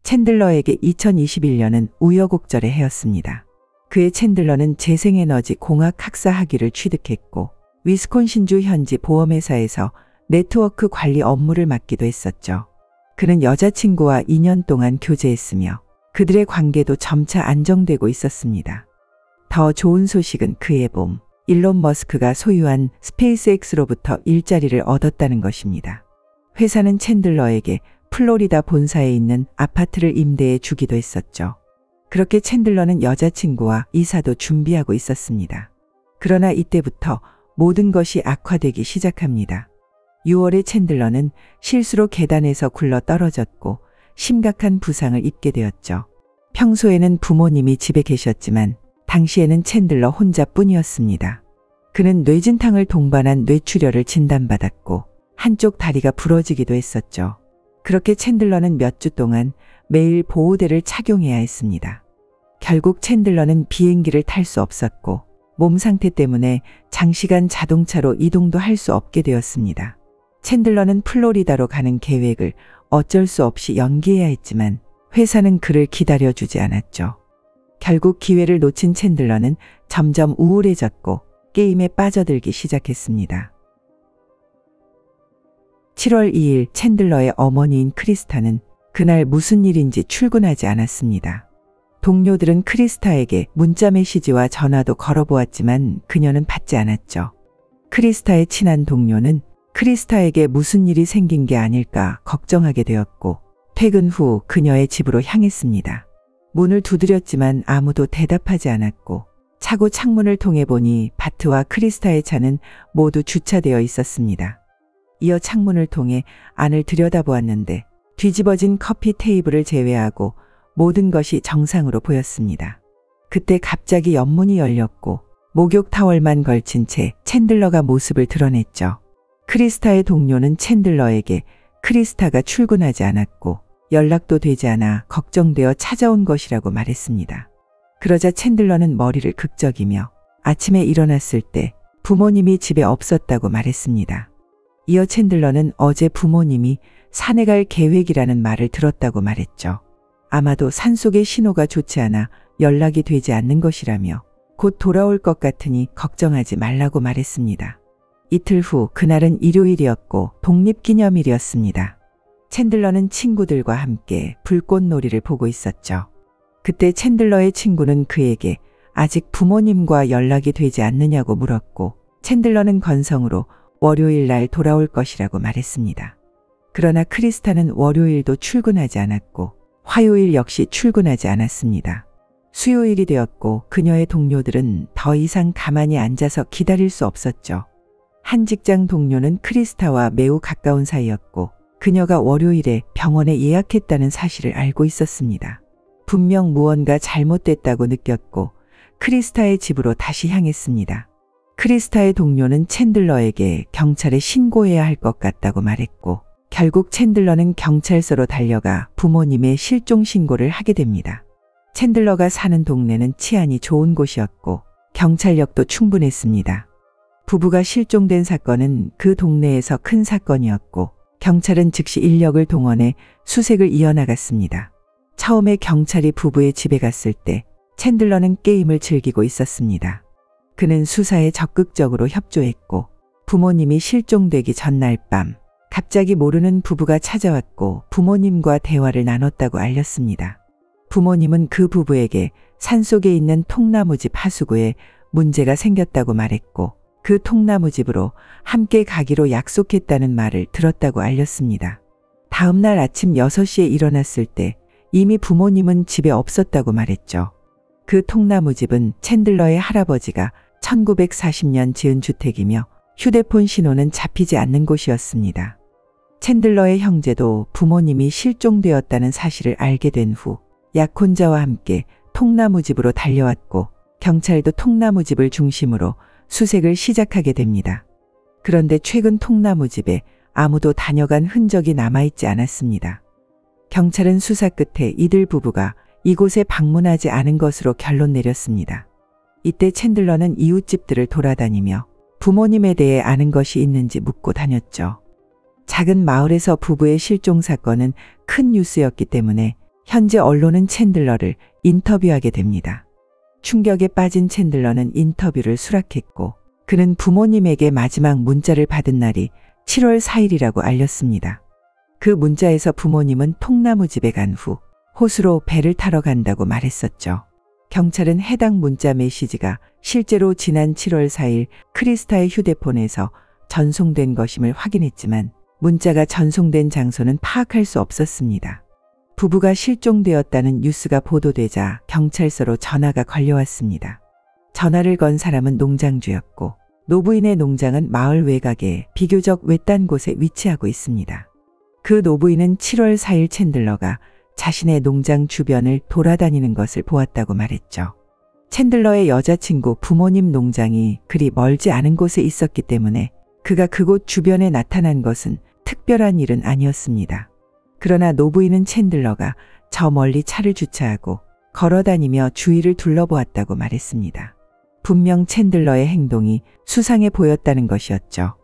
챈들러에게 2021년은 우여곡절의 해였습니다. 그해 챈들러는 재생에너지 공학 학사 학위를 취득했고 위스콘신주 현지 보험회사에서 네트워크 관리 업무를 맡기도 했었죠. 그는 여자친구와 2년 동안 교제했으며 그들의 관계도 점차 안정되고 있었습니다. 더 좋은 소식은 그해 봄 일론 머스크가 소유한 스페이스X로부터 일자리를 얻었다는 것입니다. 회사는 챈들러에게 플로리다 본사에 있는 아파트를 임대해 주기도 했었죠. 그렇게 챈들러는 여자친구와 이사도 준비하고 있었습니다. 그러나 이때부터 모든 것이 악화되기 시작합니다. 6월에 챈들러는 실수로 계단에서 굴러 떨어졌고 심각한 부상을 입게 되었죠. 평소에는 부모님이 집에 계셨지만 당시에는 챈들러 혼자뿐이었습니다. 그는 뇌진탕을 동반한 뇌출혈을 진단받았고 한쪽 다리가 부러지기도 했었죠. 그렇게 챈들러는 몇 주 동안 매일 보호대를 착용해야 했습니다. 결국 챈들러는 비행기를 탈 수 없었고 몸 상태 때문에 장시간 자동차로 이동도 할 수 없게 되었습니다. 챈들러는 플로리다로 가는 계획을 어쩔 수 없이 연기해야 했지만 회사는 그를 기다려주지 않았죠. 결국 기회를 놓친 챈들러는 점점 우울해졌고 게임에 빠져들기 시작했습니다. 7월 2일 챈들러의 어머니인 크리스타는 그날 무슨 일인지 출근하지 않았습니다. 동료들은 크리스타에게 문자 메시지와 전화도 걸어보았지만 그녀는 받지 않았죠. 크리스타의 친한 동료는 크리스타에게 무슨 일이 생긴 게 아닐까 걱정하게 되었고 퇴근 후 그녀의 집으로 향했습니다. 문을 두드렸지만 아무도 대답하지 않았고 차고 창문을 통해 보니 바트와 크리스타의 차는 모두 주차되어 있었습니다. 이어 창문을 통해 안을 들여다보았는데 뒤집어진 커피 테이블을 제외하고 모든 것이 정상으로 보였습니다. 그때 갑자기 옆문이 열렸고 목욕 타월만 걸친 채 챈들러가 모습을 드러냈죠. 크리스타의 동료는 챈들러에게 크리스타가 출근하지 않았고 연락도 되지 않아 걱정되어 찾아온 것이라고 말했습니다. 그러자 챈들러는 머리를 극적이며 아침에 일어났을 때 부모님이 집에 없었다고 말했습니다. 이어 챈들러는 어제 부모님이 산에 갈 계획이라는 말을 들었다고 말했죠. 아마도 산속의 신호가 좋지 않아 연락이 되지 않는 것이라며 곧 돌아올 것 같으니 걱정하지 말라고 말했습니다. 이틀 후 그날은 일요일이었고 독립기념일이었습니다. 챈들러는 친구들과 함께 불꽃놀이를 보고 있었죠. 그때 챈들러의 친구는 그에게 아직 부모님과 연락이 되지 않느냐고 물었고 챈들러는 건성으로 월요일 날 돌아올 것이라고 말했습니다. 그러나 크리스타는 월요일도 출근하지 않았고 화요일 역시 출근하지 않았습니다. 수요일이 되었고 그녀의 동료들은 더 이상 가만히 앉아서 기다릴 수 없었죠. 한 직장 동료는 크리스타와 매우 가까운 사이였고 그녀가 월요일에 병원에 예약했다는 사실을 알고 있었습니다. 분명 무언가 잘못됐다고 느꼈고 크리스타의 집으로 다시 향했습니다. 크리스타의 동료는 챈들러에게 경찰에 신고해야 할 것 같다고 말했고 결국 챈들러는 경찰서로 달려가 부모님의 실종 신고를 하게 됩니다. 챈들러가 사는 동네는 치안이 좋은 곳이었고 경찰력도 충분했습니다. 부부가 실종된 사건은 그 동네에서 큰 사건이었고 경찰은 즉시 인력을 동원해 수색을 이어나갔습니다. 처음에 경찰이 부부의 집에 갔을 때 챈들러는 게임을 즐기고 있었습니다. 그는 수사에 적극적으로 협조했고 부모님이 실종되기 전날 밤 갑자기 모르는 부부가 찾아왔고 부모님과 대화를 나눴다고 알렸습니다. 부모님은 그 부부에게 산속에 있는 통나무집 하수구에 문제가 생겼다고 말했고 그 통나무집으로 함께 가기로 약속했다는 말을 들었다고 알렸습니다. 다음 날 아침 6시에 일어났을 때 이미 부모님은 집에 없었다고 말했죠. 그 통나무집은 챈들러의 할아버지가 1940년 지은 주택이며 휴대폰 신호는 잡히지 않는 곳이었습니다. 챈들러의 형제도 부모님이 실종되었다는 사실을 알게 된 후 약혼자와 함께 통나무집으로 달려왔고 경찰도 통나무집을 중심으로 수색을 시작하게 됩니다. 그런데 최근 통나무집에 아무도 다녀간 흔적이 남아있지 않았습니다. 경찰은 수사 끝에 이들 부부가 이곳에 방문하지 않은 것으로 결론 내렸습니다. 이때 챈들러는 이웃집들을 돌아다니며 부모님에 대해 아는 것이 있는지 묻고 다녔죠. 작은 마을에서 부부의 실종 사건은 큰 뉴스였기 때문에 현재 언론은 챈들러를 인터뷰하게 됩니다. 충격에 빠진 챈들러는 인터뷰를 수락했고 그는 부모님에게 마지막 문자를 받은 날이 7월 4일이라고 알렸습니다. 그 문자에서 부모님은 통나무집에 간 후 호수로 배를 타러 간다고 말했었죠. 경찰은 해당 문자 메시지가 실제로 지난 7월 4일 크리스타의 휴대폰에서 전송된 것임을 확인했지만 문자가 전송된 장소는 파악할 수 없었습니다. 부부가 실종되었다는 뉴스가 보도되자 경찰서로 전화가 걸려왔습니다. 전화를 건 사람은 농장주였고 노부인의 농장은 마을 외곽에 비교적 외딴 곳에 위치하고 있습니다. 그 노부인은 7월 4일 챈들러가 자신의 농장 주변을 돌아다니는 것을 보았다고 말했죠. 챈들러의 여자친구 부모님 농장이 그리 멀지 않은 곳에 있었기 때문에 그가 그곳 주변에 나타난 것은 특별한 일은 아니었습니다. 그러나 노부인은 챈들러가 저 멀리 차를 주차하고 걸어다니며 주위를 둘러보았다고 말했습니다. 분명 챈들러의 행동이 수상해 보였다는 것이었죠.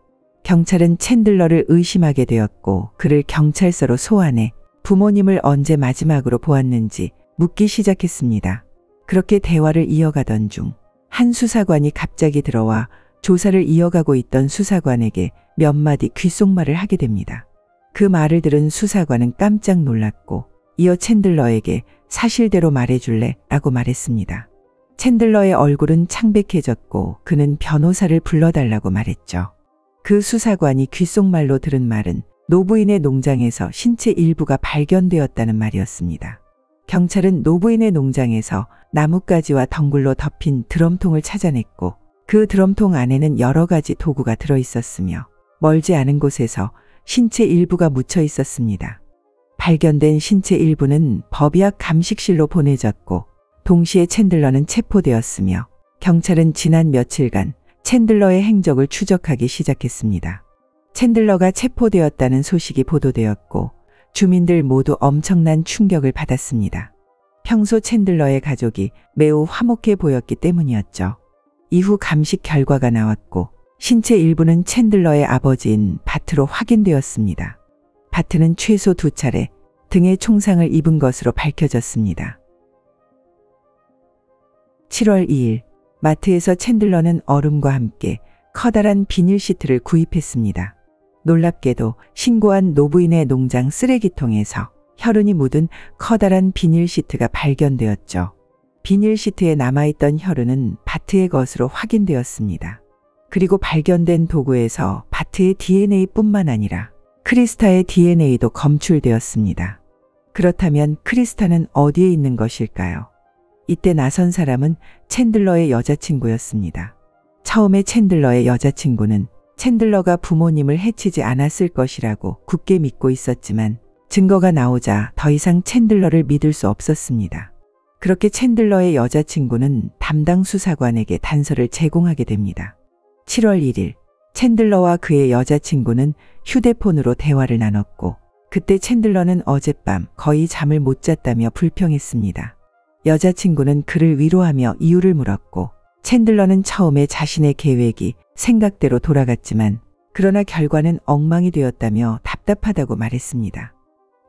경찰은 챈들러를 의심하게 되었고 그를 경찰서로 소환해 부모님을 언제 마지막으로 보았는지 묻기 시작했습니다. 그렇게 대화를 이어가던 중 한 수사관이 갑자기 들어와 조사를 이어가고 있던 수사관에게 몇 마디 귓속말을 하게 됩니다. 그 말을 들은 수사관은 깜짝 놀랐고 이어 챈들러에게 사실대로 말해줄래? 라고 말했습니다. 챈들러의 얼굴은 창백해졌고 그는 변호사를 불러달라고 말했죠. 그 수사관이 귓속말로 들은 말은 노부인의 농장에서 신체 일부가 발견되었다는 말이었습니다. 경찰은 노부인의 농장에서 나뭇가지와 덩굴로 덮인 드럼통을 찾아냈고 그 드럼통 안에는 여러 가지 도구가 들어있었으며 멀지 않은 곳에서 신체 일부가 묻혀 있었습니다. 발견된 신체 일부는 법의학 감식실로 보내졌고 동시에 챈들러는 체포되었으며 경찰은 지난 며칠간 챈들러의 행적을 추적하기 시작했습니다. 챈들러가 체포되었다는 소식이 보도되었고 주민들 모두 엄청난 충격을 받았습니다. 평소 챈들러의 가족이 매우 화목해 보였기 때문이었죠. 이후 감식 결과가 나왔고 신체 일부는 챈들러의 아버지인 바트로 확인되었습니다. 바트는 최소 2차례 등에 총상을 입은 것으로 밝혀졌습니다. 7월 2일 마트에서 챈들러는 얼음과 함께 커다란 비닐 시트를 구입했습니다. 놀랍게도 신고한 노부인의 농장 쓰레기통에서 혈흔이 묻은 커다란 비닐 시트가 발견되었죠. 비닐 시트에 남아있던 혈흔은 바트의 것으로 확인되었습니다. 그리고 발견된 도구에서 바트의 DNA뿐만 아니라 크리스타의 DNA도 검출되었습니다. 그렇다면 크리스타는 어디에 있는 것일까요? 이때 나선 사람은 챈들러의 여자친구였습니다. 처음에 챈들러의 여자친구는 챈들러가 부모님을 해치지 않았을 것이라고 굳게 믿고 있었지만 증거가 나오자 더 이상 챈들러를 믿을 수 없었습니다. 그렇게 챈들러의 여자친구는 담당 수사관에게 단서를 제공하게 됩니다. 7월 1일 챈들러와 그의 여자친구는 휴대폰으로 대화를 나눴고 그때 챈들러는 어젯밤 거의 잠을 못 잤다며 불평했습니다. 여자친구는 그를 위로하며 이유를 물었고 챈들러는 처음에 자신의 계획이 생각대로 돌아갔지만 그러나 결과는 엉망이 되었다며 답답하다고 말했습니다.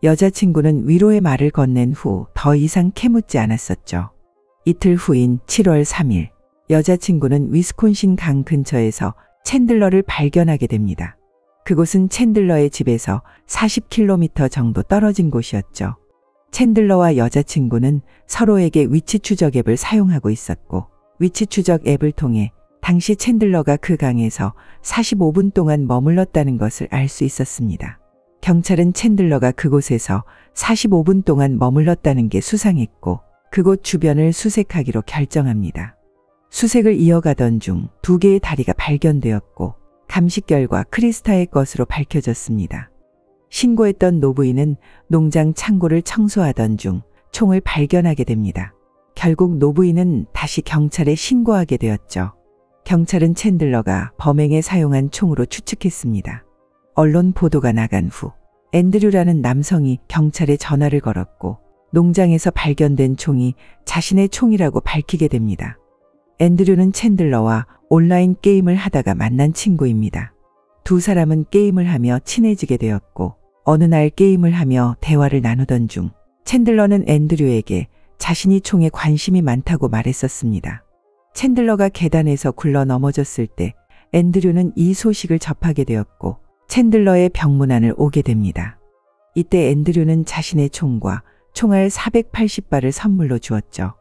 여자친구는 위로의 말을 건넨 후 더 이상 캐묻지 않았었죠. 이틀 후인 7월 3일 여자친구는 위스콘신 강 근처에서 챈들러를 발견하게 됩니다. 그곳은 챈들러의 집에서 40km 정도 떨어진 곳이었죠. 챈들러와 여자친구는 서로에게 위치 추적 앱을 사용하고 있었고 위치 추적 앱을 통해 당시 챈들러가 그 강에서 45분 동안 머물렀다는 것을 알 수 있었습니다. 경찰은 챈들러가 그곳에서 45분 동안 머물렀다는 게 수상했고 그곳 주변을 수색하기로 결정합니다. 수색을 이어가던 중 2개의 다리가 발견되었고 감식 결과 크리스타의 것으로 밝혀졌습니다. 신고했던 노부인은 농장 창고를 청소하던 중 총을 발견하게 됩니다. 결국 노부인은 다시 경찰에 신고하게 되었죠. 경찰은 챈들러가 범행에 사용한 총으로 추측했습니다. 언론 보도가 나간 후 앤드류라는 남성이 경찰에 전화를 걸었고 농장에서 발견된 총이 자신의 총이라고 밝히게 됩니다. 앤드류는 챈들러와 온라인 게임을 하다가 만난 친구입니다. 두 사람은 게임을 하며 친해지게 되었고 어느 날 게임을 하며 대화를 나누던 중 챈들러는 앤드류에게 자신이 총에 관심이 많다고 말했었습니다. 챈들러가 계단에서 굴러 넘어졌을 때 앤드류는 이 소식을 접하게 되었고 챈들러의 병문안을 오게 됩니다. 이때 앤드류는 자신의 총과 총알 480발을 선물로 주었죠.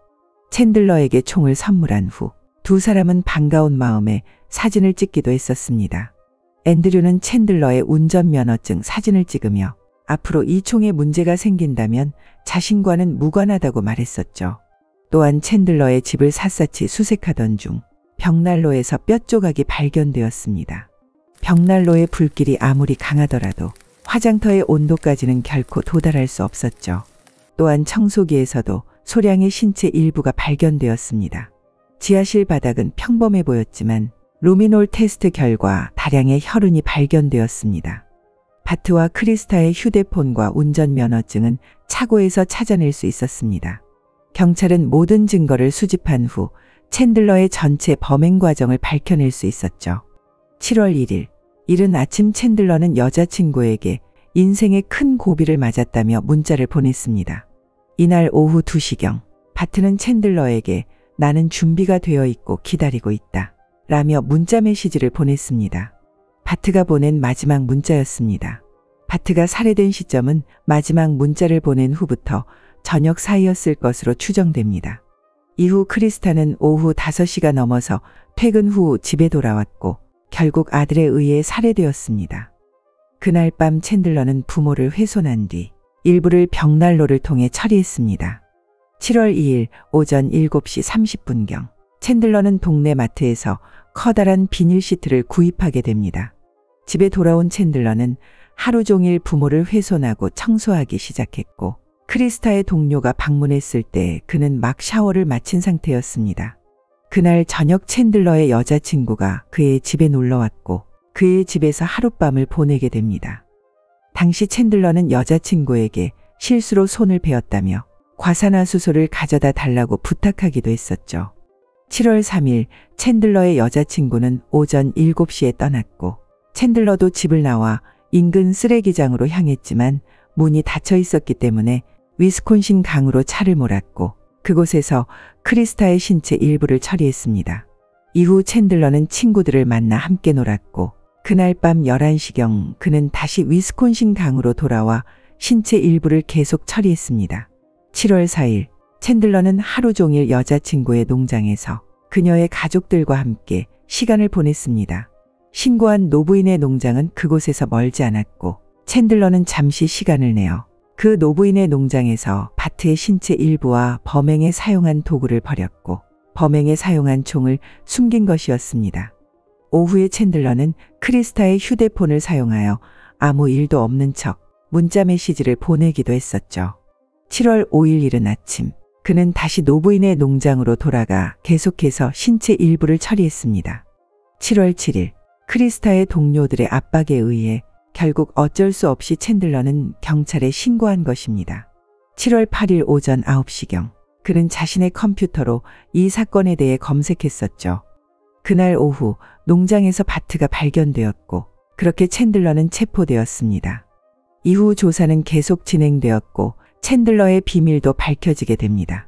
챈들러에게 총을 선물한 후 두 사람은 반가운 마음에 사진을 찍기도 했었습니다. 앤드류는 챈들러의 운전면허증 사진을 찍으며 앞으로 이 총에 문제가 생긴다면 자신과는 무관하다고 말했었죠. 또한 챈들러의 집을 샅샅이 수색하던 중 벽난로에서 뼈 조각이 발견되었습니다. 벽난로의 불길이 아무리 강하더라도 화장터의 온도까지는 결코 도달할 수 없었죠. 또한 청소기에서도 소량의 신체 일부가 발견되었습니다. 지하실 바닥은 평범해 보였지만 루미놀 테스트 결과 다량의 혈흔이 발견되었습니다. 바트와 크리스타의 휴대폰과 운전면허증은 차고에서 찾아낼 수 있었습니다. 경찰은 모든 증거를 수집한 후 챈들러의 전체 범행 과정을 밝혀낼 수 있었죠. 7월 1일, 이른 아침 챈들러는 여자친구에게 인생의 큰 고비를 맞았다며 문자를 보냈습니다. 이날 오후 2시경, 바트는 챈들러에게 나는 준비가 되어 있고 기다리고 있다 라며 문자 메시지를 보냈습니다. 바트가 보낸 마지막 문자였습니다. 바트가 살해된 시점은 마지막 문자를 보낸 후부터 저녁 사이였을 것으로 추정됩니다. 이후 크리스타는 오후 5시가 넘어서 퇴근 후 집에 돌아왔고 결국 아들에 의해 살해되었습니다. 그날 밤 챈들러는 부모를 훼손한 뒤 일부를 벽난로를 통해 처리했습니다. 7월 2일 오전 7시 30분경 챈들러는 동네 마트에서 커다란 비닐 시트를 구입하게 됩니다. 집에 돌아온 챈들러는 하루 종일 부모를 훼손하고 청소하기 시작했고 크리스타의 동료가 방문했을 때 그는 막 샤워를 마친 상태였습니다. 그날 저녁 챈들러의 여자친구가 그의 집에 놀러왔고 그의 집에서 하룻밤을 보내게 됩니다. 당시 챈들러는 여자친구에게 실수로 손을 베었다며 과산화수소를 가져다 달라고 부탁하기도 했었죠. 7월 3일 챈들러의 여자친구는 오전 7시에 떠났고 챈들러도 집을 나와 인근 쓰레기장으로 향했지만 문이 닫혀 있었기 때문에 위스콘신 강으로 차를 몰았고 그곳에서 크리스타의 신체 일부를 처리했습니다. 이후 챈들러는 친구들을 만나 함께 놀았고 그날 밤 11시경 그는 다시 위스콘신 강으로 돌아와 신체 일부를 계속 처리했습니다. 7월 4일 챈들러는 하루 종일 여자친구의 농장에서 그녀의 가족들과 함께 시간을 보냈습니다. 신고한 노부인의 농장은 그곳에서 멀지 않았고 챈들러는 잠시 시간을 내어 그 노부인의 농장에서 바트의 신체 일부와 범행에 사용한 도구를 버렸고 범행에 사용한 총을 숨긴 것이었습니다. 오후에 챈들러는 크리스타의 휴대폰을 사용하여 아무 일도 없는 척 문자 메시지를 보내기도 했었죠. 7월 5일 이른 아침 그는 다시 노부인의 농장으로 돌아가 계속해서 신체 일부를 처리했습니다. 7월 7일 크리스타의 동료들의 압박에 의해 결국 어쩔 수 없이 챈들러는 경찰에 신고한 것입니다. 7월 8일 오전 9시경 그는 자신의 컴퓨터로 이 사건에 대해 검색했었죠. 그날 오후 농장에서 바트가 발견되었고 그렇게 챈들러는 체포되었습니다. 이후 조사는 계속 진행되었고 챈들러의 비밀도 밝혀지게 됩니다.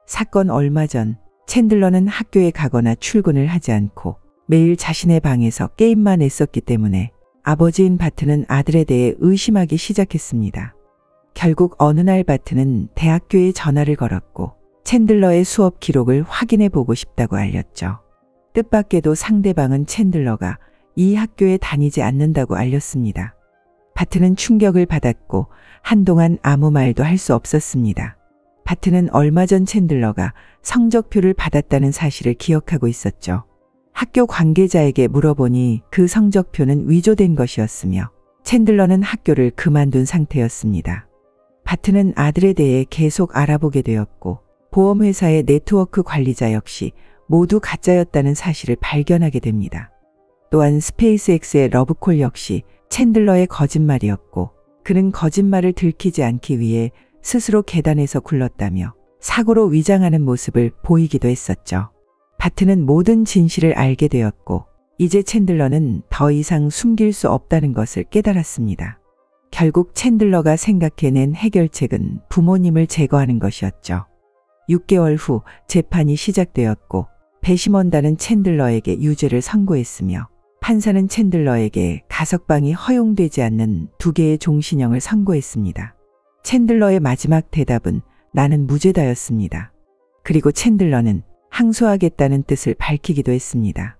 사건 얼마 전 챈들러는 학교에 가거나 출근을 하지 않고 매일 자신의 방에서 게임만 했었기 때문에 아버지인 바트는 아들에 대해 의심하기 시작했습니다. 결국 어느 날 바트는 대학교에 전화를 걸었고 챈들러의 수업 기록을 확인해 보고 싶다고 알렸죠. 뜻밖에도 상대방은 챈들러가 이 학교에 다니지 않는다고 알렸습니다. 바트는 충격을 받았고 한동안 아무 말도 할 수 없었습니다. 바트는 얼마 전 챈들러가 성적표를 받았다는 사실을 기억하고 있었죠. 학교 관계자에게 물어보니 그 성적표는 위조된 것이었으며 챈들러는 학교를 그만둔 상태였습니다. 바트는 아들에 대해 계속 알아보게 되었고 보험회사의 네트워크 관리자 역시 모두 가짜였다는 사실을 발견하게 됩니다. 또한 스페이스X의 러브콜 역시 챈들러의 거짓말이었고 그는 거짓말을 들키지 않기 위해 스스로 계단에서 굴렀다며 사고로 위장하는 모습을 보이기도 했었죠. 바트는 모든 진실을 알게 되었고 이제 챈들러는 더 이상 숨길 수 없다는 것을 깨달았습니다. 결국 챈들러가 생각해낸 해결책은 부모님을 제거하는 것이었죠. 6개월 후 재판이 시작되었고 배심원단은 챈들러에게 유죄를 선고했으며 판사는 챈들러에게 가석방이 허용되지 않는 2개의 종신형을 선고했습니다. 챈들러의 마지막 대답은 나는 무죄다였습니다. 그리고 챈들러는 항소하겠다는 뜻을 밝히기도 했습니다.